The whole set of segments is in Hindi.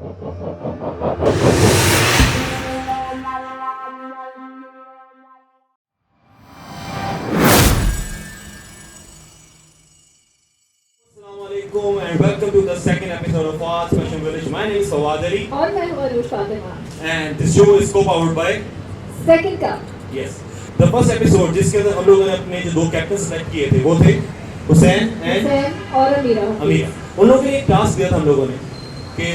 Assalamualaikum and welcome to the second episode of Fawad Fashion Village. My name is Fawad Ali और मैं हूँ Anush Fatima. and this show is co-powered by second का yes. The first episode जिसके अंदर हम लोगों ने अपने जो दो कैप्टन सेलेक्ट किए थे वो थे हुसैन एंड हुसैन और अमीरा। उन लोगों ने एक टास्क दिया था हम लोगों ने कि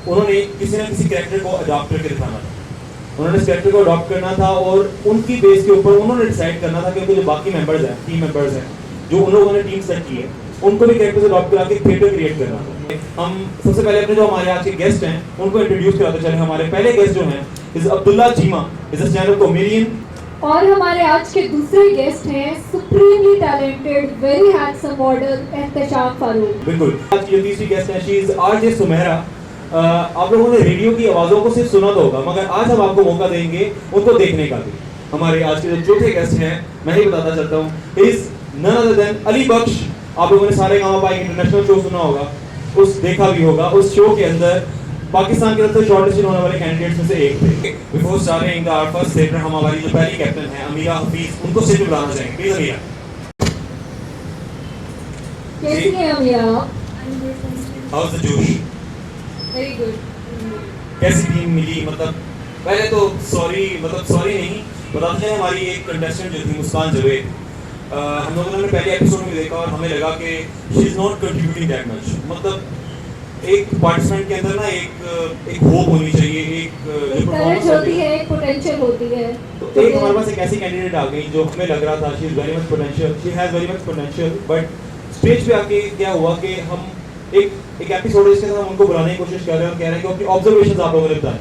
उन्होंने किसी ना किसी कैरेक्टर को अडॉप्ट करके दिखाना था। उन्होंने इस कैरेक्टर को अडॉप्ट करना था और उनकी बेस के ऊपर उन्होंने डिसाइड करना था कि उनके जो बाकी मेंबर्स हैं, टीम मेंबर्स हैं, जो उन लोगों ने टीम सेट की है, उनको भी कैरेक्टर से अडॉप्ट करा के थिएटर क्रिएट करना था। हम सबसे पहले अपने जो हमारे आज के गेस्ट हैं उनको इंट्रोड्यूस कराते चले। हमारे पहले गेस्ट जो हैं is Abdullah Cheema, is a stand up comedian. और हमारे आज के दूसरे गेस्ट हैं supremely talented very handsome model Ehtesham Farooq. बिल्कुल। आज की जो तीसरी गेस्ट है शी इज आरजे सुमेहरा। आप लोगों ने रेडियो की आवाज़ों को सिर्फ सुना तो होगा, मगर आज हम आपको मौका देंगे उनको देखने का भी। हमारे आज के जो चौथे गेस्ट हैं मैं ही बताता चलता हूँ, is none other than Ali Bakhsh. आप लोगों ने सारे गाँव पाई इंटरनेशनल शो सुना होगा, उस देखा भी होगा। उस शो के अंदर पाकिस्तान की तरफ से शॉर्टलिस्ट होने वाले कैंडिडेट्स में से एक थे। Before starting the first sector हम हमारी जो पहली कैप्टन है अमीरा हफीज, उनको स्टेज पे बुलाना चाहेंगे। प्लीज अमीरा। कैसी है अमीरा? हाउ इज द जोश? Very good. कैसी टीम मिली? मतलब पहले तो सॉरी नहीं बताते हैं। हमारी एक कंटेस्टेंट जो थी मुस्कान जवेद, हम लोगों ने पहले एपिसोड में देखा और हमें लगा कि she is not contributing that much. मतलब एक पार्टिसिपेंट के अंदर ना एक होप होनी चाहिए, एक करेज होती है, एक पोटेंशियल होती है। तो एक हमारे पास एक ऐसी कैंडिडेट आ गई जो हमें लग रहा था she is very much potential, she has very much potential. But stage पे आके क्या हुआ कि हम एक एपिसोड इसके साथ हम उनको बुलाने की कोशिश कर रहे हैं और कह रहे हैं कि अपनी ऑब्जर्वेशंस आप लोगों ने बतानी,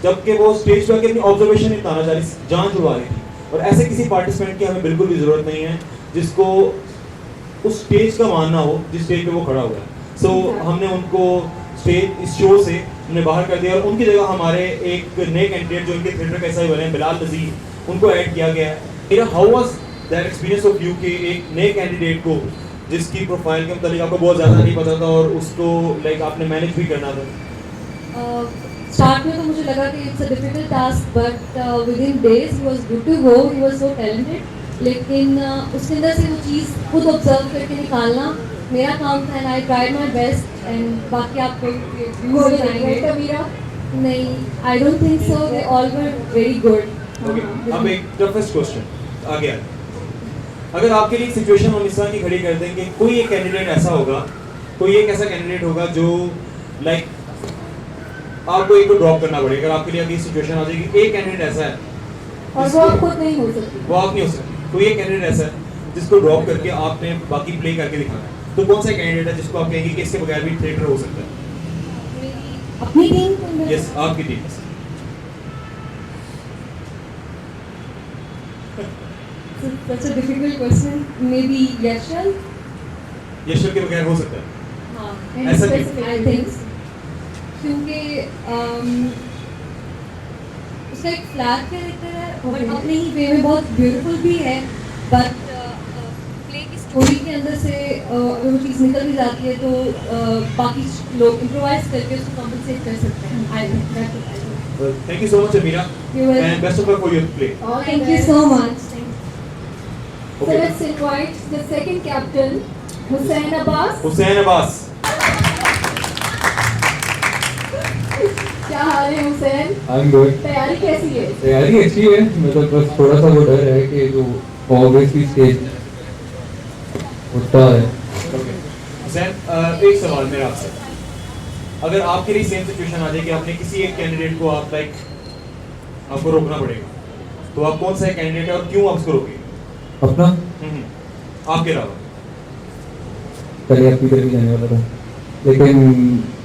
जबकि वो स्टेज पे आके अपनी ऑब्जर्वेशन नहीं बताना चाह रही, जान छुड़वा रही थी। और ऐसे किसी पार्टिसिपेंट की हमें बिल्कुल भी ज़रूरत नहीं है जिसको उस स्टेज का मानना हो जिस स्टेज पे वो खड़ा हुआ है। सो हमने उनको स्टेज इस शो से हमने बाहर कर दिया और उनकी जगह हमारे एक नए कैंडिडेट जो इनके थिएटर का हिस्सा बने हैं, बिलाल नज़ीर, उनको ऐड किया गया है। मेरा how was that experience of you कि एक नए कैंडिडेट को जिसकी प्रोफाइल के मतलब आपको बहुत ज़्यादा नहीं पता था और उसको लाइक आपने मैनेज भी करना था? स्टार्ट में तो मुझे लगा कि it's a difficult task, but with in days he was good to go, he was so talented. लेकिन उसके अंदर से वो चीज़ खुद ऑब्जर्व करके निकालना मेरा काम था and I tried my best. And बाकी आपको अमीरा? नहीं, I don't think so, they all were very good. Okay, अब एक टफेस्ट क्वेश्चन आ गया। अगर आपके लिए सिचुएशन हम इस तरह की खड़ी कर देंगे, कोई एक कैंडिडेट ऐसा होगा, कोई एक ऐसा कैंडिडेट होगा जो लाइक आपको एक को ड्रॉप करना पड़ेगा। अगर आपके लिए अभी सिचुएशन आ जाएगी, एक कैंडिडेट ऐसा है और वो आप खुद नहीं हो सकती, वो आप नहीं हो सकती। कोई एक कैंडिडेट ऐसा है जिसको ड्रॉप करके आपने बाकी प्ले करके दिखाना है, तो कौन सा कैंडिडेट है जिसको आप कहेंगे कि इसके बगैर भी थिएटर हो सकता है? अपनी टीम? यस, आपकी टीम से। Such a difficult question. Maybe Yashal? Yashal के बगैर हो सकता है? हाँ, ऐसा क्यों? I think क्योंकि उसका एक फ्लैट कैरेक्टर है और अपने ही वे में बहुत ब्यूटीफुल भी है, बट प्ले की स्टोरी के अंदर से अगर वो चीज़ निकल भी जाती है तो बाकी लोग इम्प्रोवाइज करके उसको कॉम्पनसेट कर सकते हैं। I think thank you so much Amira and best of luck for your play. Thank you so much. So let's invite the second captain, Hussain Abbas. Hussain Abbas. क्या हाल है हुसैन? I'm good. तैयारी कैसी है? तैयारी अच्छी है, मतलब बस थोड़ा सा वो डर है कि जो ऑब्वियसली स्टेज उठता है। ओके हुसैन, एक सवाल मेरा आपसे, अगर आपके लिए सेम सिचुएशन आ जाए कि आपने किसी एक कैंडिडेट को आप लाइक आपको रोकना पड़ेगा, तो आप कौन सा एक कैंडिडेट है और क्यों आप उसको रोकेंगे? अपना आपके अलावा? पहले आपकी तरफ ही जाने वाला था, लेकिन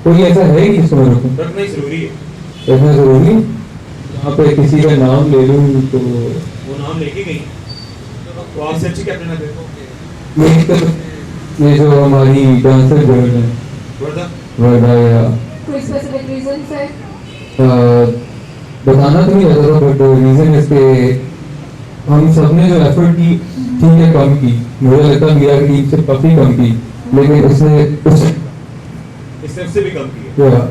कोई ऐसा है ही जिसको मैं रोकूं? रखना ही जरूरी है। रखना जरूरी? यहाँ पे किसी का नाम ले लूँ तो वो नाम लेके गई तो आपसे अच्छी कैप्टन है। ये जो हमारी डांसर गर्ल है वर्धा, या कोई स्पेसिफिक रीजन है? बताना तो नहीं रहता था, बट रीजन इसके हम सबने जो एफर्ट की ठीक है कम की, मुझे लगता है मेरा टीम से काफी कम की, लेकिन उसने इससे भी कम की है।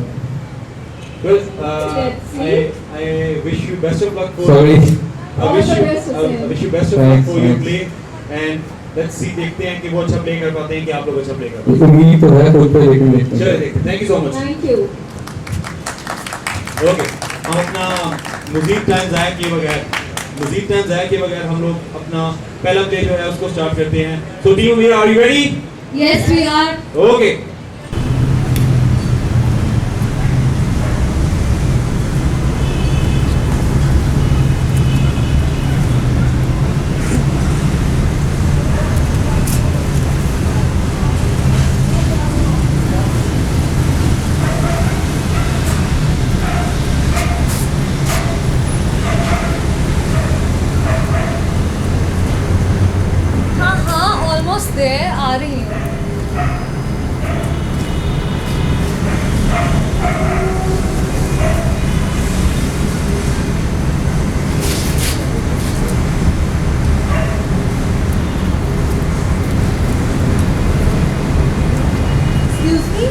Well, Let's see. I wish you best of luck for. Sorry. I All wish the you best, Hussein. I wish you best of luck Thanks, for your thanks. play and let's see देखते हैं कि वो अच्छा play कर पाते हैं कि आप लोग अच्छा play कर पाते हैं. उम्मीद तो है खुद पे, लेकिन देखते चलिए हैं। देखते हैं. Thank you so much. Thank you. Okay, हम अपना मज़ीद टाइम ज़ाया किए बगैर हम लोग अपना पहला प्ले जो है उसको स्टार्ट करते हैं. So team here, are you ready? Yes, we are. Okay. हाँ, ऑलमोस्ट देयर, आ रही हूँ. Excuse me?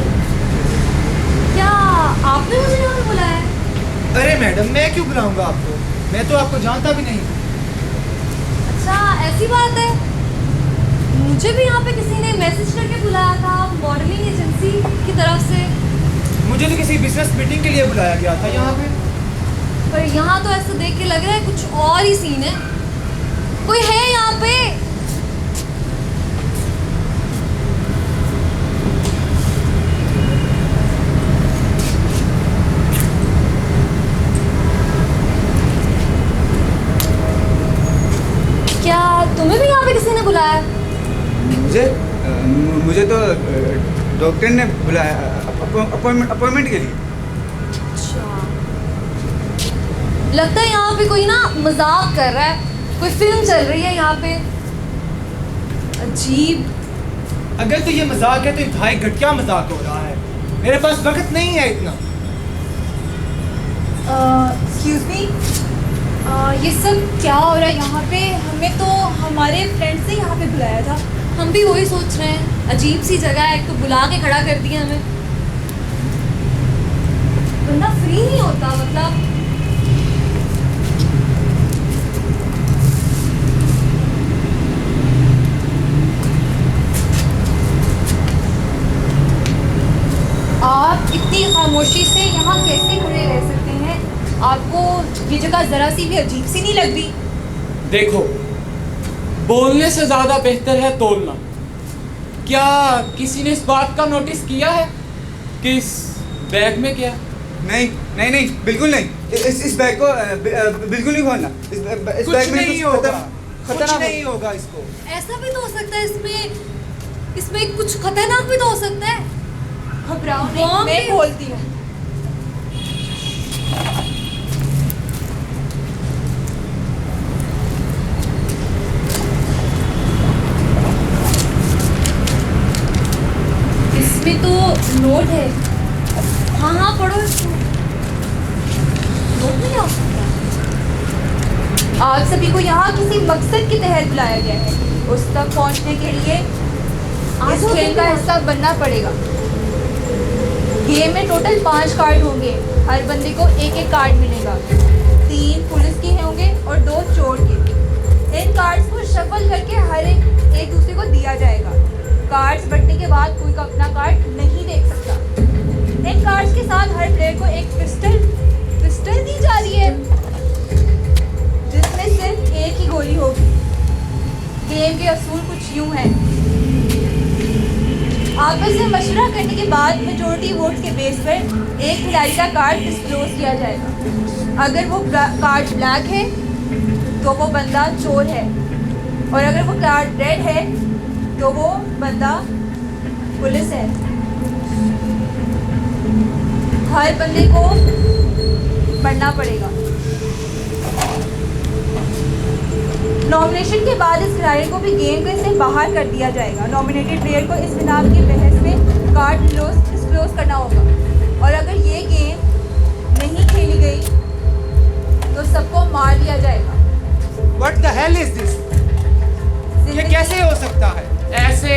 क्या आपने मुझे यहाँ पे बुलाया है? अरे मैडम, मैं क्यों बुलाऊंगा आपको? मैं तो आपको जानता भी नहीं. अच्छा, ऐसी बात है. मुझे भी यहाँ पे किसी ने मैसेज करके बुलाया था, मॉडलिंग एजेंसी की तरफ से. मुझे तो किसी बिजनेस मीटिंग के लिए बुलाया गया था यहाँ पे. पर यहाँ तो ऐसा देख के लग रहा है कुछ और ही सीन है. कोई है यहाँ पे? क्या तुम्हें भी यहाँ पे किसी ने बुलाया है? मुझे तो डॉक्टर ने बुलाया अपॉइंटमेंट के लिए. अच्छा, लगता है यहाँ पे कोई ना मजाक कर रहा है. कोई फिल्म चल रही है यहाँ पे. अजीब. अगर तो ये मजाक है तो इंतहाई घटिया मजाक हो रहा है. मेरे पास वक्त नहीं है इतना. एक्सक्यूज मी, ये सब क्या हो रहा है यहाँ पे? हमें तो हमारे फ्रेंड से यहाँ पे बुलाया था. हम भी वही सोच रहे हैं. अजीब सी जगह है, एक तो बुला के खड़ा कर दिया हमें. बंदा फ्री नहीं होता मतलब. आप इतनी खामोशी से यहाँ कैसे खड़े रह सकते हैं? आपको ये जगह ज़रा सी भी अजीब सी नहीं लगती? देखो, बोलने से ज्यादा बेहतर है तोलना. क्या किसी ने इस बात का नोटिस किया है कि इस बैग में क्या? नहीं नहीं नहीं, बिल्कुल नहीं. इस बैग को बिल्कुल नहीं खोलना. इस कुछ बैग में नहीं कुछ होगा. खतरा नहीं होगा इसको. ऐसा भी तो हो सकता है इसमें कुछ खतरनाक भी तो हो सकता है. घबराओ नहीं, बॉम्ब मैं भी- खोलती हूँ. इसमें तो नोट है. हाँ, पढ़ो इसको. नोट नहीं आ सकता. आप सभी को यहाँ किसी मकसद के तहत बुलाया गया है. उस तक पहुँचने के लिए इस खेल का हिस्सा बनना पड़ेगा. गेम में टोटल 5 कार्ड होंगे. हर बंदे को एक एक कार्ड मिलेगा. 3 पुलिस के होंगे और 2 चोर के. इन कार्ड्स को शफल करके हर एक दूसरे को दिया जाएगा. कार्ड्स बंटने के बाद कोई अपना कार्ड नहीं देख सकता. इन कार्ड्स के साथ हर प्लेयर को एक पिस्टल दी जा रही है जिसमें सिर्फ एक ही गोली होगी. गेम के असूल कुछ यूं हैं. आपस में मशवरा करने के बाद मेजोरिटी वोट्स के बेस पर एक खिलाड़ी का कार्ड डिस्क्लोज किया जाएगा. अगर वो कार्ड ब्लैक है तो वो बंदा चोर है, और अगर वो कार्ड रेड है तो वो बंदा पुलिस है. हर बंदे को पढ़ना पड़ेगा. नॉमिनेशन के बाद इस खिलाड़ी को भी गेम से बाहर कर दिया जाएगा. नॉमिनेटेड प्लेयर को इस बिना की बहस में कार्ड डिस्क्लोज करना होगा, और अगर ये गेम नहीं खेली गई तो सबको मार दिया जाएगा. What the hell is this? ये कैसे हो सकता है? ऐसे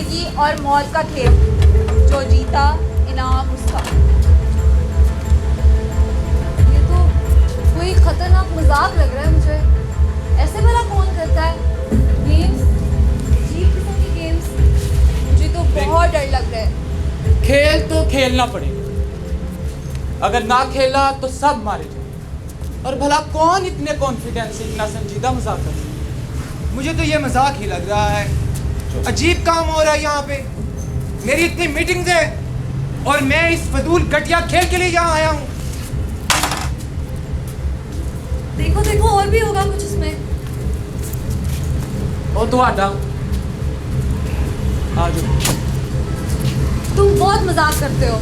जिंदगी और मौत का खेल, जो जीता इनाम उसका। ये तो कोई खतरनाक मजाक लग रहा है मुझे। ऐसे भला कौन करता है? गेम्स, अजीब किस्म के गेम्स। मुझे तो बहुत डर लग रहा है। खेल तो खेलना पड़ेगा, अगर ना खेला तो सब मारे जाए। और भला कौन इतने कॉन्फिडेंस से इतना संजीदा मजाक कर सकता है? मुझे तो ये मजाक ही लग रहा है। अजीब काम हो रहा है यहाँ पे। मेरी इतनी मीटिंग्स है और मैं इस फजूल घटिया खेल के लिए यहाँ आया हूँ। देखो देखो, और भी होगा कुछ इसमें। ओ तो आजा, आ जाओ। तुम बहुत मजाक करते हो।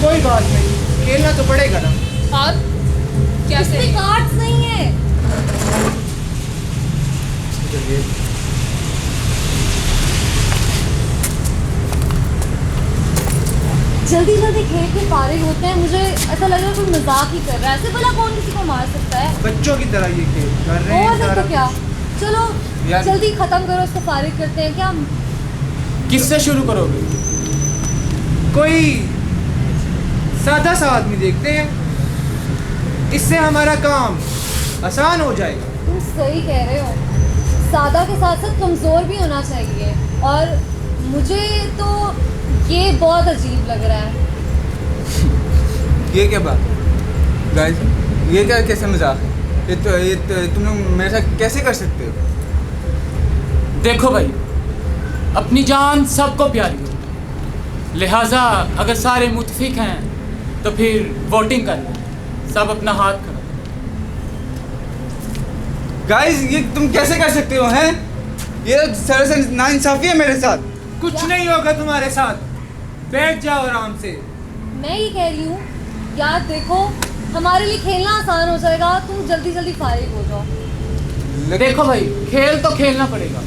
कोई बात नहीं, खेलना तो पड़ेगा ना। और कैसे? इसमें कार्ड्स नहीं है। जल्दी जल्दी खेल के फारिग होते हैं। मुझे ऐसा लग रहा है कोई मजाक ही कर रहा है। ऐसे भला कौन किसी को मार सकता है? बच्चों की तरह ये खेल कर रहे हैं और नहीं सारा तो क्या। चलो यार- जल्दी खत्म करो, इसको फारिग करते हैं क्या? किससे शुरू करोगे? कोई सादा सा आदमी देखते हैं, इससे हमारा काम आसान हो जाएगा। तुम सही कह रहे हो। सादा के साथ साथ कमज़ोर भी होना चाहिए। और मुझे तो ये बहुत अजीब लग रहा है। ये क्या बात गाइस, ये क्या कैसे मजाक है? ये तो तुम लोग मेरे साथ कैसे कर सकते हो? देखो भाई, अपनी जान सबको प्यारी है, लिहाजा अगर सारे मुतफिक हैं तो फिर वोटिंग कर लें। सब अपना हाथ खड़ा। गाइस ये तुम कैसे कर सकते हो हैं? ये सरासर नाइंसाफी है मेरे साथ। कुछ नहीं होगा तुम्हारे साथ, बैठ जाओ आराम से। मैं ये कह रही हूँ, यार देखो, हमारे लिए खेलना आसान हो जाएगा। तुम जल्दी जल्दी फारिग हो जाओ। देखो भाई, खेल तो खेलना पड़ेगा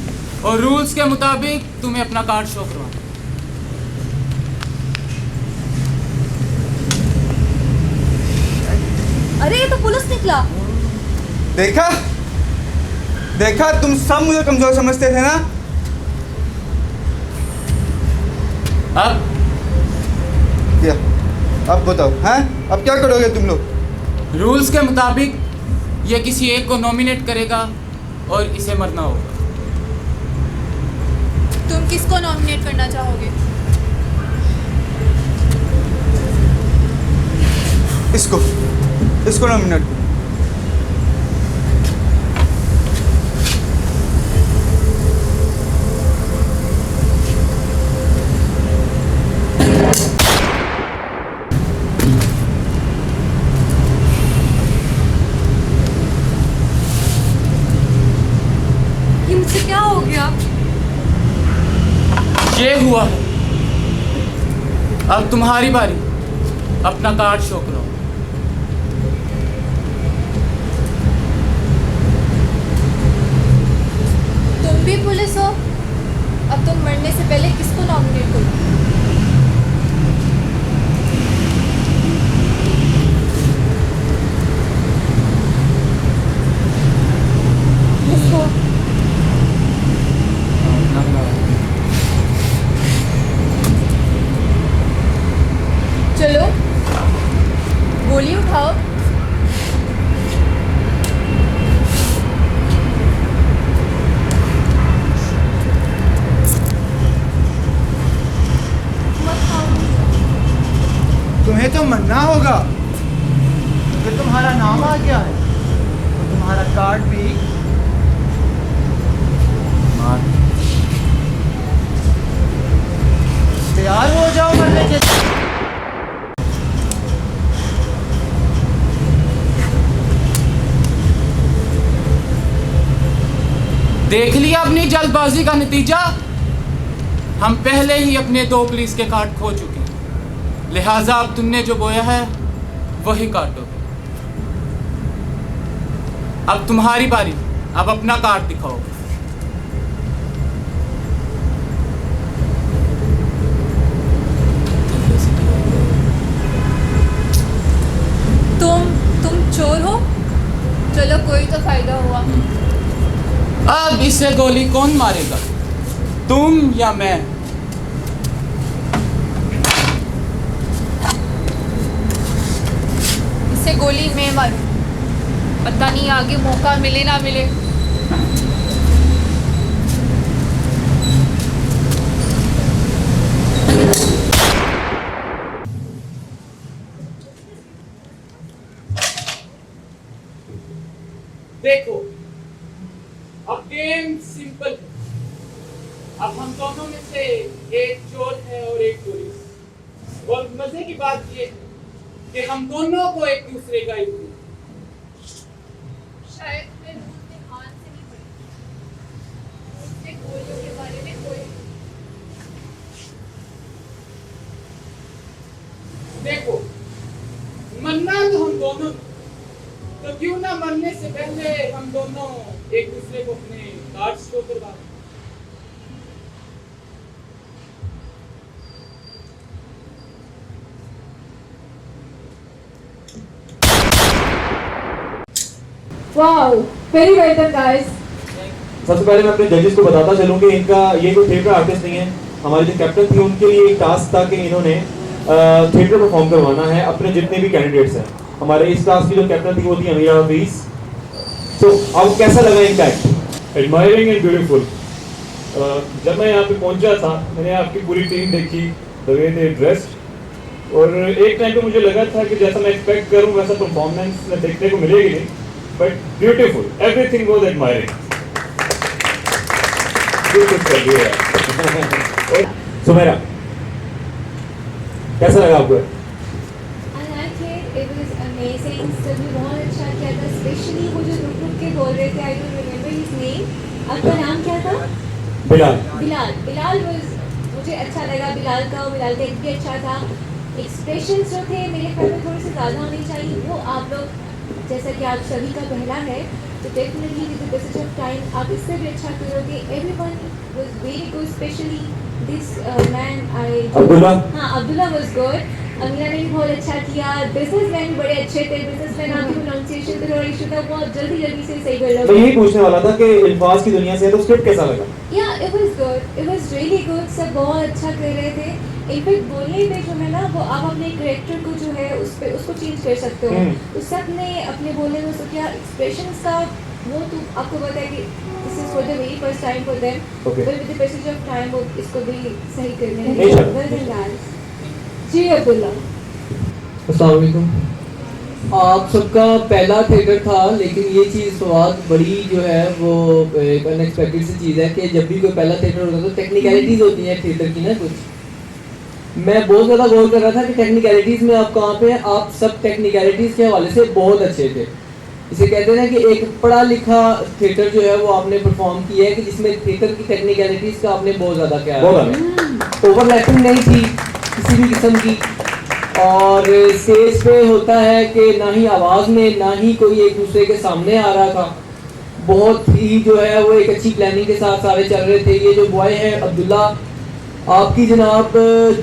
और रूल्स के मुताबिक तुम्हें अपना कार्ड शो करवाना। अरे ये तो पुलिस निकला। देखा देखा, तुम सब मुझे कमजोर समझते थे ना। अब या, अब बताओ हैं, अब क्या करोगे तुम लोग? रूल्स के मुताबिक ये किसी एक को नॉमिनेट करेगा और इसे मरना होगा। तुम किसको नॉमिनेट करना चाहोगे? इसको नॉमिनेट करो। ये मुझसे क्या हो गया? ये हुआ है। अब तुम्हारी बारी, अपना कार्ड शो करो। तुम भी पुलिस हो, अब तुम मरने से पहले किसको नॉमिनेट करोगे? इसको। चलो गोली उठाओ। तुम्हें तो मरना होगा, क्योंकि तुम्हारा नाम आ गया है तो तुम्हारा कार्ड भी तैयार हो जाओ मरने के। देख लिया अपनी जल्दबाजी का नतीजा। हम पहले ही अपने 2 पुलिस के कार्ड खो चुके हैं, लिहाजा अब तुमने जो बोया है वही काटो। अब तुम्हारी बारी, अब अपना कार्ड दिखाओ। तुम चोर हो? चलो कोई तो फायदा हुआ। अब इसे गोली कौन मारेगा, तुम या मैं? इसे गोली मैं मारूं, पता नहीं आगे मौका मिले ना मिले। देखो, अब गेम सिंपल है। अब हम दोनों में से एक चोर है और एक पुलिस, और मजे की बात ये है कि हम दोनों को एक दूसरे का इल्म है। शायद मैं रूल में ध्यान से नहीं पढ़ी, मुझसे गोलियों के बारे में कोई। देखो, मरना तो हम दोनों, तो क्यों ना मरने से पहले हम दोनों एक दूसरे को अपने कार्ड्स शो करवा दें। Wow, very well done, guys. सबसे पहले मैं अपने जजेस को बताता चलूं कि इनका ये कोई थिएटर आर्टिस्ट नहीं है। हमारे जो कैप्टन थी उनके लिए एक टास्क था कि इन्होंने थिएटर परफॉर्म करवाना है अपने जितने भी कैंडिडेट्स हैं। हमारे इस टास्क की जो कैप्टन थी वो थी अमीरा हफीज। तो अब कैसा लगा इनका एक्ट? Admiring and beautiful. जब मैं यहाँ पे पहुँचा था मैंने आपकी पूरी टीम देखी, द वे दे ड्रेस्ड, और एक टाइम पे मुझे लगा था कि जैसा मैं एक्सपेक्ट करूँ वैसा परफॉर्मेंस में देखने को मिलेगी नहीं, but beautiful, everything was admiring. Sumera, कैसा लगा आपको? I liked it. It was amazing. सभी बहुत अच्छा किया था, स्पेशली वो जो रुक के बोल रहे थे, I don't remember his name. आपका नाम क्या था? बिलाल। बिलाल मुझे अच्छा लगा बिलाल का एक्ट भी अच्छा था। एक्सप्रेशंस जो थे मेरे ख्याल में थोड़े से ज़्यादा होने चाहिए। वो आप लोग जैसा कि आप सभी का पहला है तो definitely with the passage of time आप इससे भी अच्छा करोगे। Everyone was very good, specially this man Abdullah. हाँ, अब्दुल्ला वाज गुड। अमीरा ने भी बहुत अच्छा किया। बिजनेसमैन भी बड़े अच्छे थे। बिजनेसमैन आपकी प्रोनाउंसिएशन थोड़ा इशू था, बहुत जल्दी से सही कर मैं लो। यही पूछने वाला था कि अल्फाज की दुनिया से है तो स्क्रिप्ट कैसा लगा? या it was good, it was really good. सब बहुत अच्छा कर रहे थे। इनफैक्ट बोलने में जो है ना वो आप अपने कैरेक्टर को जो है उसको चेंज कर सकते हो। तो सब ने अपने बोलने में उसको किया। एक्सप्रेशंस का वो तो आपको पता है कि this is for the very first time for them, but with the passage of time वो इसको भी सही करने लगे। जी अब्दुल्ला। अस्सलाम वालेकुम। आप सबका पहला थिएटर था, लेकिन ये चीज़ बहुत बड़ी जो है वो एक अनएक्सपेक्टेड सी चीज़ है कि जब भी कोई पहला थिएटर होता है तो टेक्निकलिटीज़ होती हैं थिएटर की ना कुछ। मैं बहुत ज़्यादा गौर कर रहा था कि टेक्निकलिटीज़ में आप कहाँ पे हैं। आप सब टेक्निकलिटीज़ के हवाले से बहुत अच्छे थे। इसे कहते हैं कि एक पढ़ा लिखा थिएटर जो है वो आपने परफॉर्म किया है कि जिसमें थिएटर की टेक्निकलिटीज़ का आपने बहुत ज़्यादा ख्याल, ओवरलैपिंग नहीं थी किसी भी किस्म की। और स्टेज पे होता है कि ना ही आवाज़ में ना ही कोई एक दूसरे के सामने आ रहा था। बहुत ही जो है वो एक अच्छी प्लानिंग के साथ सारे चल रहे थे। ये जो बॉय है अब्दुल्ला, आपकी जनाब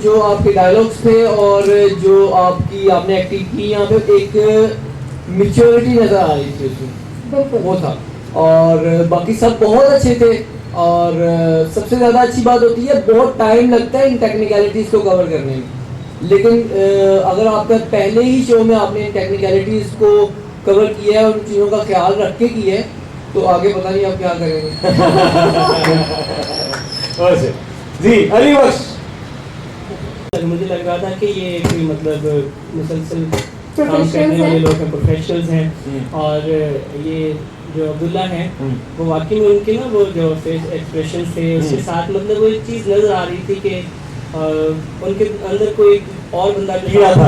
जो आपके डायलॉग्स थे और जो आपने एक्टिंग की यहाँ पे एक मैच्योरिटी नज़र आ रही थी उसमें, वो था। और बाकी सब बहुत अच्छे थे। और सबसे ज़्यादा अच्छी बात होती है बहुत टाइम लगता है इन टेक्निकलिटीज़ को कवर करने में, लेकिन अगर आपका पहले ही शो में आपने इन टेक्निकलिटीज़ को कवर किया है, उन चीज़ों का ख्याल रख के किया है, तो आगे पता नहीं आप क्या करेंगे। जी अली बख्श। मुझे लग रहा था कि ये कोई मतलब मुसलसल काम करने वाले लोग हैं, प्रोफेशनल्स हैं। और ये जो अब्दुल्ला हैं वो वाकई में उनके ना वो जो फेस एक्सप्रेशन थे उसके साथ मतलब वो एक चीज़ नज़र आ रही थी कि उनके अंदर कोई और बंदा था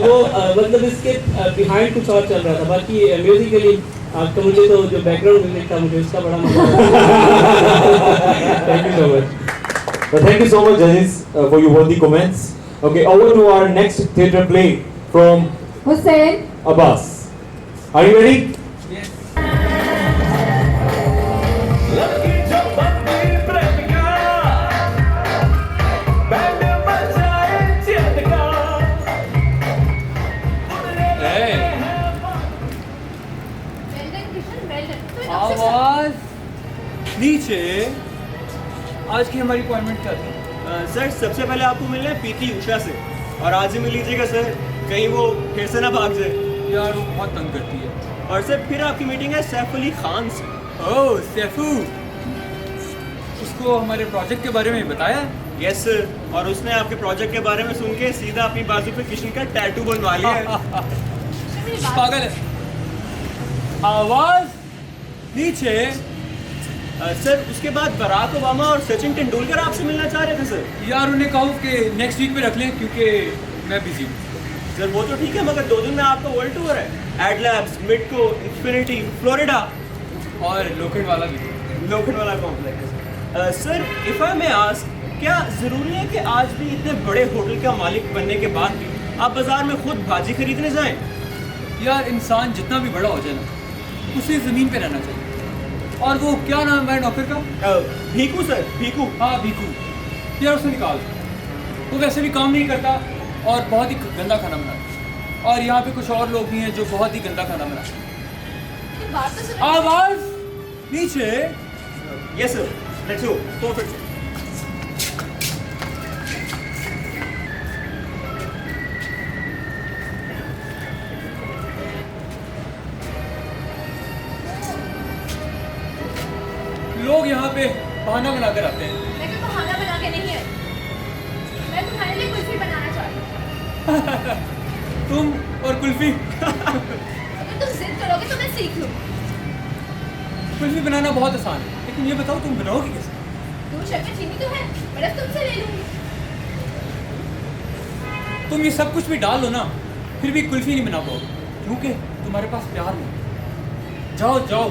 वो मतलब इसके बिहाइंड कुछ और चल रहा था। बाकी म्यूजिकली आपका मुझे तो जो बैकग्राउंड म्यूजिक था मुझे उसका बड़ा मजा Thank you so much. Thank you so much, judges, for your worthy comments. Okay, over to our next theatre play from Hussein Abbas. Are you ready? Hey. नीचे आज की हमारी अपॉइंटमेंट क्या थी? सर सबसे पहले आपको मिलना है पीटी उषा से, और आज ही मिल लीजिएगा सर, कहीं वो फिर से ना भाग जाए। यार वो बहुत तंग करती है। और सर फिर आपकी मीटिंग है सैफ अली खान से। ओह सैफू, उसको हमारे प्रोजेक्ट के बारे में बताया? यस सर, और उसने आपके प्रोजेक्ट के बारे में सुन के सीधा अपनी बाजू पे किशन का टैटू बनवा लिया है। पागल है। आवाज नीचे। सर उसके बाद बराक ओबामा और सचिन तेंदुलकर आपसे मिलना चाह रहे थे सर। यार उन्हें कहो कि नेक्स्ट वीक पे रख लें क्योंकि मैं बिजी हूँ। सर वो तो ठीक है, मगर 2 दिन में आपका वर्ल्ड टूर है, एडलैब्स, मिडको, इन्फिनिटी, फ्लोरिडा और लोखंडवाला भी। Lokhandwala complex. Sir if I may ask, क्या ज़रूरी है कि आज भी इतने बड़े होटल का मालिक बनने के बाद भी आप बाजार में खुद भाजी खरीदने जाएं? यार इंसान जितना भी बड़ा हो जाए ना, उसे ज़मीन पे रहना चाहिए। और वो क्या नाम है नौकर का? भीकू सर, भीकू। हाँ भीकू। यार उसे निकाल, वो वैसे भी काम नहीं करता और बहुत ही गंदा खाना बनाता। और यहाँ पे कुछ और लोग भी हैं जो बहुत ही गंदा खाना बनाते हैं। आवाज नीचे। Yes sir, let's go. Perfect. लोग यहाँ पे बहाना बनाकर आते हैं। मैं तो बहाना बना के नहीं आई, मैं तुम्हारे लिए कुल्फी बनाना चाहती हूँ। तुम और कुल्फी। अगर तुम जिद करोगे तो मैं सीख लूँ। कुल्फी बनाना बहुत आसान है, लेकिन ये बताओ तुम बनाओगी कैसे? 2 शर्तें चीनी तो है, बर्फ तुमसे ले लूँगी। तुम ये सब कुछ भी डाल लो ना, फिर भी कुल्फी नहीं बना पाओगे क्योंकि तुम्हारे पास प्यार नहीं। जाओ जाओ,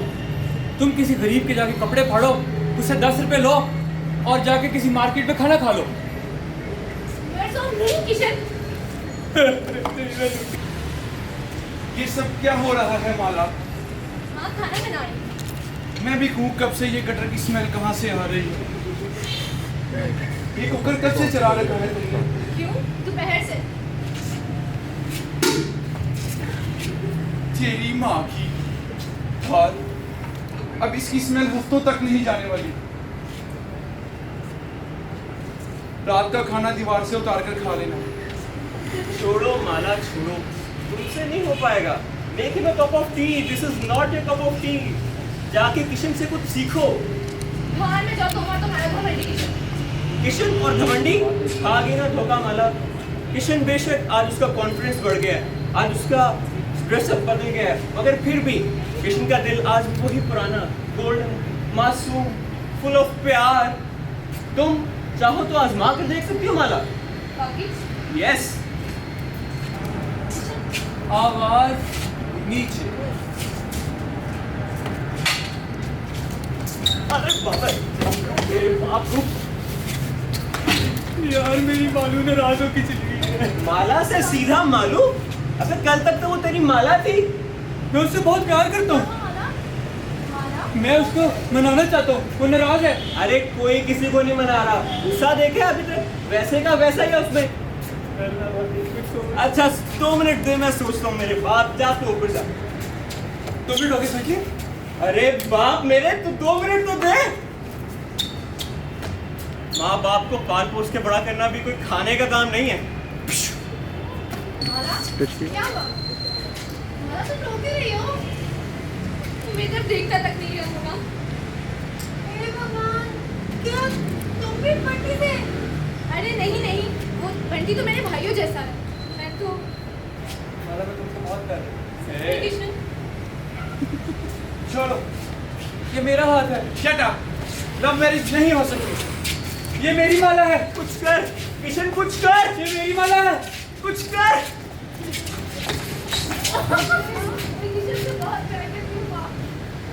तुम किसी गरीब के जाके कपड़े फाड़ो, उससे 10 रुपए लो और जाके किसी मार्केट में खाना खा लो। किशन, ये सब क्या हो रहा है माला? हाँ खाना बना रही हूँ। मैं भी हूँ, कब से ये गटर की स्मेल कहाँ से आ रही है? ये कुकर कब से चला रखा है तुमने? क्यों? दोपहर से। तेरी माँ की। और अब इसकी स्मेल हफ्तों तक नहीं जाने वाली। रात का खाना दीवार से उतार कर खा लेना। छोड़ो माला, छोड़ो, तुमसे नहीं हो पाएगा। Make him a cup of T, this is not a cup of T. जाके किशन से कुछ सीखो। बाहर में जाओ तुम और तुम्हारा घमंडी किशन। किशन और घमंडी? आ गई ना धोखा माला। किशन बेशक आज उसका कॉन्फिडेंस बढ़ गया है, आज उसका ड्रेसअप बदल गया है, मगर फिर भी किशन का दिल आज वही पुराना, गोल्डन, मासूम, फुल ऑफ प्यार। तुम चाहो तो आजमा कर देख सकती हो माला। यस। आवाज नीचे। अरे बाबा, मेरे बाप को यार मेरी मालू नाराज होकर चली गई है। माला से सीधा मालू? अबे कल तक तो वो तेरी माला थी। मैं उससे बहुत प्यार करता हूँ, मैं उसको मनाना चाहता हूँ, वो नाराज है। अरे कोई किसी को नहीं मना रहा, गुस्सा देखे अभी तक वैसे का वैसा ही है उसमें। अच्छा 2 मिनट दे, मैं सोचता हूँ। मेरे बाप, जा तू ऊपर जा। 2 मिनट हो गए सोचिए। अरे बाप मेरे, तू 2 मिनट तो दे। माँ बाप को पाल पोस के बड़ा करना भी कोई खाने का काम नहीं है। क्या हुआ? माला तुम रो क्यों रही हो? तुम इधर देखता तक नहीं होगा। हे भगवान, क्या तुम भी बंटी से? अरे नहीं नहीं, वो बंटी तो मेरे भाइयों जैसा है। मैं तो माला मैं तुमसे बहुत प्यार करता हूँ। कृष्ण, छोड़ो, ये मेरा हाथ है। Shut up. लव मैरिज नहीं हो सकती। ये मेरी माला है। कुछ कर किशन, कुछ कर। ये मेरी माला है। कुछ कर।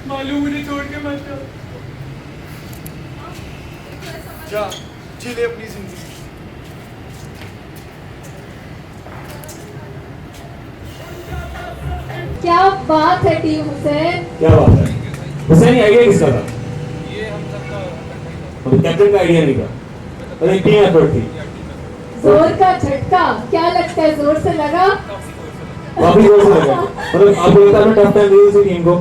मालूम मुझे छोड़ के मत जाओ। जा, जी ले अपनी जिंदगी। क्या बात है टीम हुसैन। क्या बात है हुसैन, आइडिया किसका था? ये हम सबका तो कैप्टन का आइडिया नहीं था, तो एक टीम एफर्ट थी। जोर का झटका, क्या लगता है जोर से लगा? काफी जोर से लगा। मतलब आपको लगता है टफ टाइम दी उसी टीम को?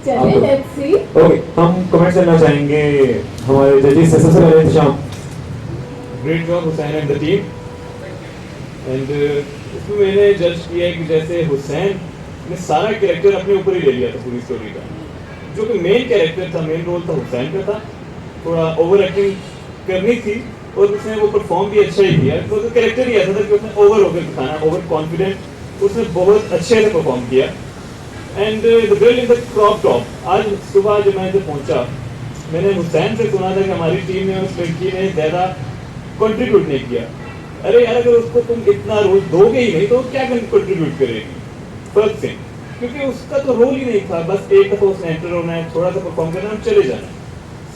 चलिए लेट्स सी। ओके, हम कमेंट्स करना चाहेंगे हमारे जजेस से। सबसे पहले इंतजाम। Great job Hussain and the team. And इसमें मैंने जज किया कि जैसे हुसैन ने सारा कैरेक्टर अपने ऊपर ही ले लिया था पूरी स्टोरी का। जो कि मेन कैरेक्टर था, मेन रोल था हुसैन का था। थोड़ा ओवर एक्टिंग करनी थी और उसने वो परफॉर्म भी अच्छा ही किया। तो कैरेक्टर ही ऐसा था कि उसने ओवर होकर दिखाना, ओवर कॉन्फिडेंट, उसने बहुत अच्छे से परफॉर्म किया। And the girl in the crop top, आज सुबह जब मैं जब पहुंचा मैंने हुसैन से सुना था कि हमारी टीम ने उस लड़की ने ज़्यादा कंट्रीब्यूट नहीं किया। अरे यार, अगर उसको तुम इतना रोल दोगे ही नहीं तो क्या कंट्रीब्यूट करेगी? फर्स्ट थिंग, क्योंकि उसका तो रोल ही नहीं था, बस एक दफ़ा उसने एंटर होना है, थोड़ा सा परफॉर्म करना है, चले जाना है।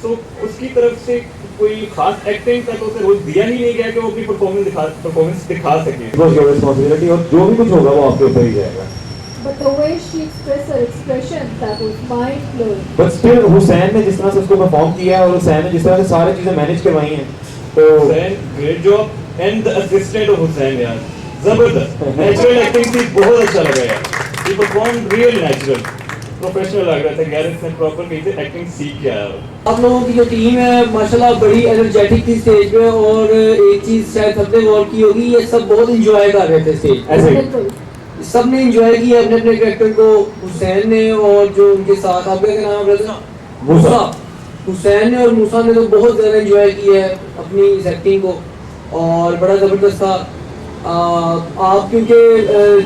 तो उसकी तरफ से कोई खास एक्टिंग का तो उसे रोल दिया ही नहीं गया कि वो अपनी परफॉर्मेंस दिखा सके। इट वाज योर रिस्पांसिबिलिटी और जो भी कुछ होगा वो आपके ऊपर ही जाएगा। But the way she expressed her expression, that was mind blowing. But still Hussain ने जिस तरह से उसको परफॉर्म किया है और हुसैन ने जिस तरह से सारी चीजें मैनेज करवाई हैं, तो Hussain great job. And the assistant of Hussain यार जबरदस्त, नेचुरल एक्टिंग थी, बहुत अच्छा लगा यार। ही परफॉर्म रियल नेचुरल, प्रोफेशनल लग रहा था। गैरेज ने प्रॉपर कहीं से एक्टिंग सीख के आया। आप लोगों की जो टीम है माशाल्लाह बड़ी एनर्जेटिक थी स्टेज पे, और एक चीज शायद सबने गौर की होगी, ये सब बहुत एंजॉय कर रहे थे स्टेज। ऐसे सब ने एंजॉय किया अपने अपने कैरेक्टर को। हुसैन ने और जो उनके साथ, आपका क्या नाम है? मूसा। हुसैन ने और मूसा ने तो बहुत ज़्यादा एंजॉय किया है अपनी इस एक्टिंग को, और बड़ा ज़बरदस्त था। आप क्योंकि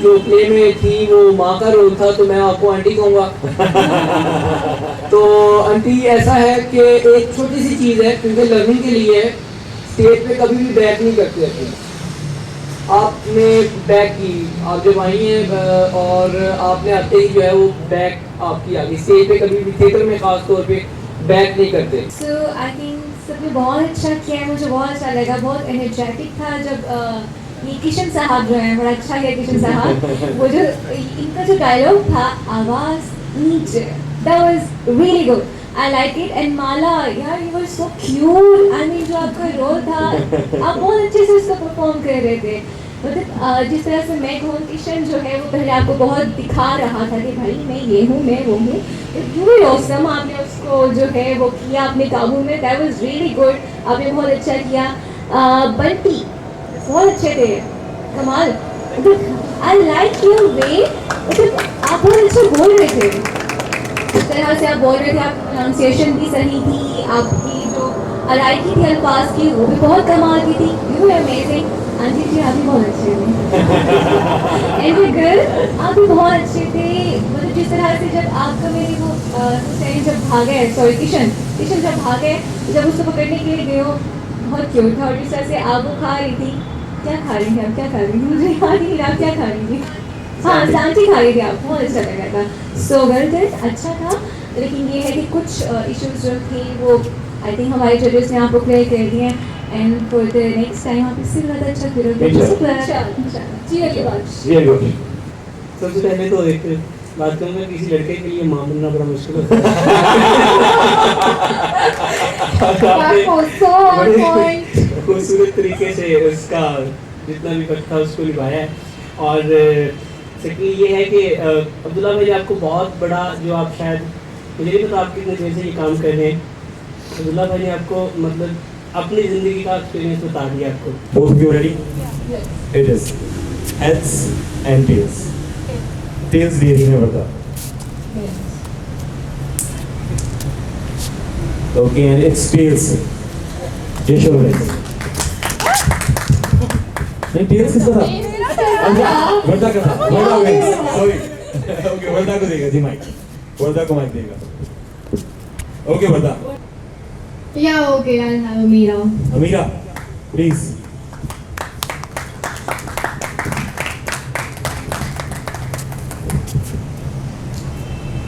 जो प्ले में थी वो माँ का रोल था, तो मैं आपको आंटी कहूँगा। तो आंटी, ऐसा है कि एक छोटी सी चीज़ है, क्योंकि लर्निंग के लिए स्टेज पे कभी भी बैक नहीं करते अपनी। आपने बैक की, आप जब आई हैं और आपने आते ही जो है वो बैक आपकी आ गई। स्टेज पे कभी भी थिएटर में खास तौर पे बैक नहीं करते। सो आई थिंक सबने बहुत अच्छा किया है, मुझे बहुत अच्छा लगा, बहुत एनर्जेटिक था। जब ये किशन साहब जो हैं, बड़ा अच्छा किया किशन साहब। वो जो इनका जो डायलॉग था, आवाज़ नीचे, that was really good, I like it. And Mala यार, you were so cute. I mean जो आपका रोल था, आप बहुत अच्छे से उसको परफॉर्म कर रहे थे। मतलब जिस तरह से मैं कहूँ, किशन जो है वो पहले आपको बहुत दिखा रहा था कि भाई मैं ये हूँ, मैं वो हूँ। यू ऑसम, आपने उसको जो है वो किया अपने काबू में, दैट वाज रियली गुड, आपने बहुत अच्छा किया। बंटी बहुत अच्छे थे, कमाल। आई लाइक योर वे, आप बहुत अच्छे बोल रहे थे, जिस तरह से आप बोल रहे थे, आपकी प्रोनाउंसिएशन भी सही थी, आपकी जो अदायगी थी अल्फाज की वो भी बहुत कमाल की थी। You are amazing. Aunty ji, आप भी बहुत अच्छे थे। एंड गर्ल, आप भी बहुत अच्छे थे। मतलब जिस तरह से जब आपका मेरी वो हुसैन जब भागे, सॉरी किशन जब भागे, जब उसको पकड़ने के लिए गए हो, बहुत क्यूट था। और जिस तरह से आप वो खा रही थी, क्या खा रही थी आप, क्या खा रही थी, मुझे याद ही नहीं, आप क्या खा रही थी? हाँ, सांची खा रही थी आप, बहुत अच्छा लगा था। सो वेल डन, अच्छा था। लेकिन ये है कि कुछ इश्यूज जो थे वो आई थिंक हमारे जजेस ने आपको क्लियर कर दिए, and for the next time आप इससे ज़्यादा अच्छा करोगे। जी सबसे पहले तो एक बात करूँगा, किसी लड़के के लिए माँ बनना बड़ा मुश्किल होता है। खूबसूरत तरीके से उसका जितना भी वक्त था उसको निभाया है। और सेकंडली ये है कि अब्दुल्ला भाई आपको बहुत बड़ा, जो आप शायद मुझे नहीं पता आप कितने देर से ये काम कर रहे हैं, अब्दुल्ला भाई ने आपको मतलब अपनी ज़िंदगी का एक्सपीरियंस बता दिया आपको। Both of you ready? It is heads and tails. Tails दे रही है बता। Okay, and it's tails. ये शो है। नहीं, tails किसका था? वर्दा का था। वर्दा wins. Sorry. Okay, वर्दा को देगा जी माइक। वर्दा को माइक देगा। Okay, Warda. Yeah, okay, I'll have Amira. Amira, please.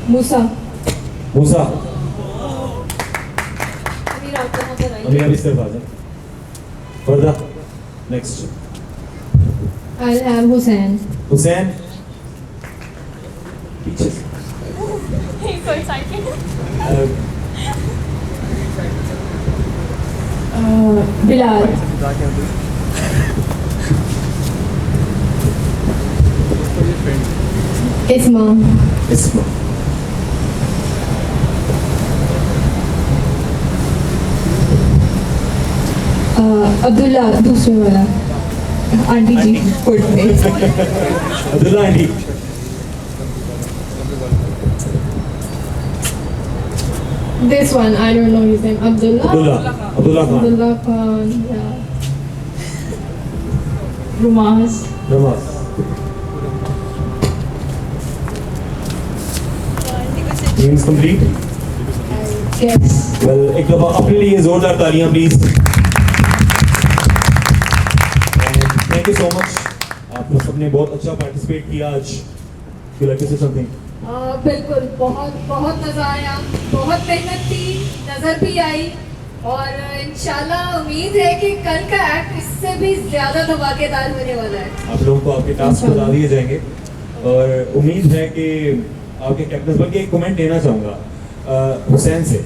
Musa. Musa. Amira, आपको यहाँ पर आइए। Amira, इस तरफ आ जा। वर्दा, next. I'll have Hussain. Hussain. पीछे से। He's so excited. Bilal. Isma. Isma. Abdullah दूसरे वाला आंटी जी पढ़ते Abdullah aunty This one, I don't know his name. Abdullah Khan. Abdullah Khan, yeah. Rumaz. Means complete. Yes. Well, एक दफा अपने लिए जोरदार तालियां please. Thank you so much. आप लोग सबने बहुत अच्छा पार्टिसिपेट किया आज. You like to say something? बिल्कुल बहुत मज़ा आया, बहुत मेहनत थी, नज़र भी आई और इंशाल्लाह उम्मीद है कि कल का एक्ट इससे भी ज़्यादा धमाकेदार होने वाला है. आप लोगों को आपके टास्क बता दिए जाएंगे और उम्मीद है कि आपके कैप्टन बल्कि एक कमेंट देना चाहूँगा हुसैन से.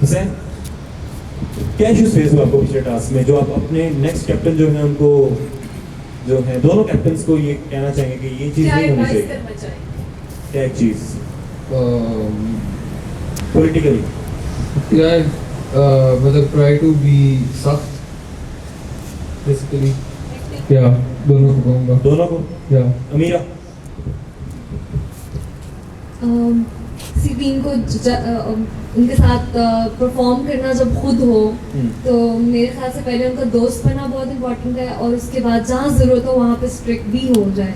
हुसैन, क्या इश्यूज फेस हुआ आपको पिछले टास्क में जो आप अपने नेक्स्ट कैप्टन जो है उनको जो है दोनों कैप्टन्स को ये कहना चाहेंगे कि ये चीज़ नहीं होनी चाहिए? क्या एक चीज़ पॉलिटिकली मतलब ट्राई टू बी सख्त बेसिकली. या दोनों को कहूँगा. या अमीरा सीरीन को उनके साथ परफॉर्म करना जब खुद हो तो मेरे ख्याल से पहले उनका दोस्त बनना बहुत इम्पोर्टेंट है और उसके बाद जहाँ ज़रूरत हो वहाँ पे स्ट्रिक्ट भी हो जाए.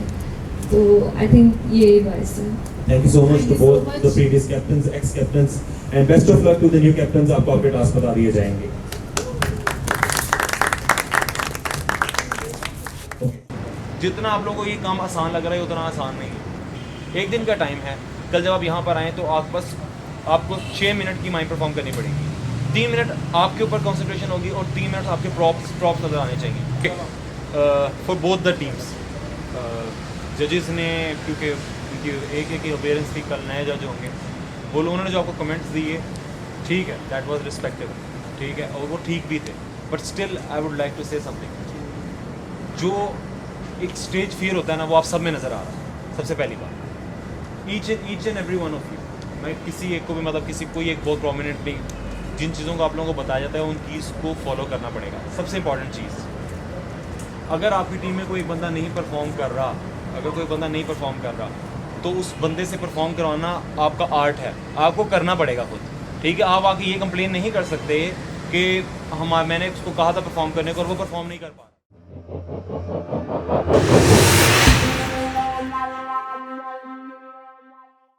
तो आई थिंक ये एडवाइस है. Thank you so much to both the previous captains, ex-captains, and best of luck to the new captains. आपको आपके टास्क बता दिए जाएंगे. जितना आप लोगों को ये काम आसान लग रहा है उतना आसान नहीं है. एक दिन का टाइम है. कल जब आप यहाँ पर आएँ तो आपको 6 मिनट की माइंड परफॉर्म करनी पड़ेगी. 3 मिनट आपके ऊपर कंसंट्रेशन होगी और 3 मिनट आपके प्रॉप्स नज़र आने चाहिए फॉर बोथ द टीम्स. जजेस ने क्योंकि उनकी एक अपेयरेंस थी, कल नए जज होंगे, वो लोगों ने जो आपको कमेंट्स दिए ठीक है, दैट वाज रिस्पेक्टेबल, ठीक है, और वो ठीक भी थे. But still I would like to say something. जो एक स्टेज फियर होता है ना वो आप सब में नज़र आ रहा है. सबसे पहली बात each and every one of you. मैं किसी एक को भी मतलब किसी कोई एक बहुत प्रोमिनेंटली जिन चीज़ों को आप लोगों को बताया जाता है उन चीज़ को फॉलो करना पड़ेगा. सबसे इंपॉर्टेंट चीज़, अगर आपकी टीम में कोई बंदा नहीं परफॉर्म कर रहा तो उस बंदे से परफॉर्म करवाना आपका आर्ट है, आपको करना पड़ेगा खुद. ठीक है, आप आके ये कंप्लेन नहीं कर सकते कि मैंने उसको कहा था परफॉर्म करने को और वो परफॉर्म नहीं कर पा रहा.